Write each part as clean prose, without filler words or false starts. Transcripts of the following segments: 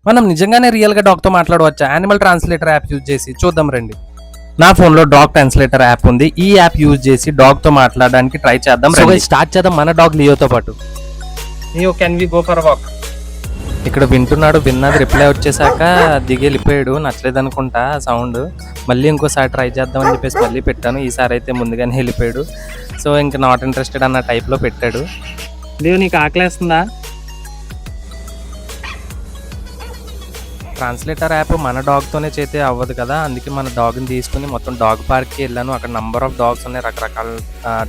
మనం నిజంగానే రియల్గా డాగ్తో మాట్లాడవచ్చా యానిమల్ ట్రాన్స్లేటర్ యాప్ యూజ్ చేసి? చూద్దాం రండి. నా ఫోన్లో డాగ్ ట్రాన్స్లేటర్ యాప్ ఉంది. ఈ యాప్ యూజ్ చేసి డాగ్తో మాట్లాడడానికి ట్రై చేద్దాం. స్టార్ట్ చేద్దాం మన డాగ్ లియోతో పాటు. Leo, can we go for walk? ఇక్కడ వింటున్నాడు, విన్నది రిప్లై వచ్చేసాక దిగి వెళ్ళిపోయాడు. నచ్చలేదు అనుకుంటా సౌండ్. మళ్ళీ ఇంకోసారి ట్రై చేద్దాం అని చెప్పేసి మళ్ళీ పెట్టాను. ఈసారి అయితే ముందుగానే వెళ్ళిపోయాడు. సో ఇంకా నాట్ ఇంట్రెస్టెడ్ అన్న టైప్లో పెట్టాడు. లియో, నీకు ఆకలేస్తుందా? ట్రాన్స్లేటర్ యాప్ మన డాగ్తోనే చేతే అవ్వదు కదా, అందుకే మన డాగ్ని తీసుకుని మొత్తం డాగ్ పార్క్కి వెళ్ళాను. అక్కడ నంబర్ ఆఫ్ డాగ్స్ ఉన్నాయి, రకరకాల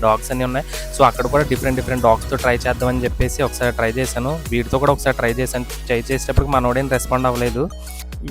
డాగ్స్ అన్నీ ఉన్నాయి. సో అక్కడ కూడా డిఫరెంట్ డాగ్స్తో ట్రై చేద్దామని చెప్పేసి ఒకసారి ట్రై చేశాను. వీటితో కూడా ఒకసారి ట్రై చేసేటప్పటికి మనోడేం రెస్పాండ్ అవ్వలేదు.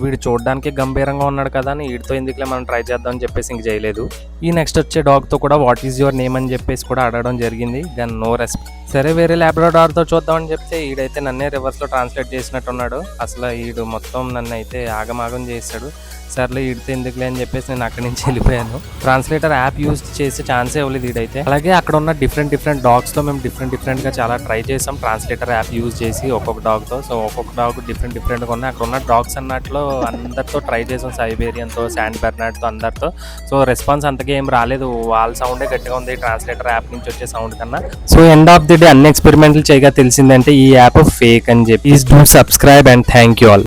వీడు చూడడానికి గంభీరంగా ఉన్నాడు కదా అని వీడితో ఎందుకులే మనం ట్రై చేద్దాం అని చెప్పేసి ఇంక చేయలేదు. ఈ నెక్స్ట్ వచ్చే డాగ్తో కూడా వాట్ ఈజ్ యువర్ నేమ్ అని చెప్పేసి కూడా అడగడం జరిగింది. దాని నో రెస్పాన్స్. సరే వేరే లాబ్రడార్తో చూద్దామని చెప్తే ఈడైతే నన్నే రివర్స్లో ట్రాన్స్లేట్ చేసినట్టున్నాడు. అసలు ఈడు మొత్తం నన్ను అయితే ఆగమాగం చేశాడు. సర్లే ఈడితే ఎందుకులే అని చెప్పేసి నేను అక్కడి నుంచి వెళ్ళిపోయాను. ట్రాన్స్లేటర్ యాప్ యూజ్ చేసే ఛాన్సే ఇవ్వలేదు ఈడైతే. అలాగే అక్కడ ఉన్న డిఫరెంట్ డాగ్స్తో మేము డిఫరెంట్గా చాలా ట్రై చేసాం ట్రాన్స్లేటర్ యాప్ యూజ్ చేసి ఒక్కొక్క డాగ్తో. సో ఒక్కొక్క డాగ్ డిఫరెంట్గా ఉన్నాయి. అక్కడ ఉన్న డాగ్స్ అన్నట్లో అందరితో ట్రై చేసాం, సైబేరియన్తో, శాండ్ బెర్నార్డ్తో, అందరితో. సో రెస్పాన్స్ అంతగా ఏం రాలేదు. వాళ్ళ సౌండే గట్టిగా ఉంది ట్రాన్స్లేటర్ యాప్ నుంచి వచ్చే సౌండ్ కన్నా. So end of the day అన్ని ఎక్స్పెరిమెంట్లు చేయగా తెలిసిందంటే ఈ యాప్ ఫేక్ అని చెప్పి. Please do subscribe and thank you all.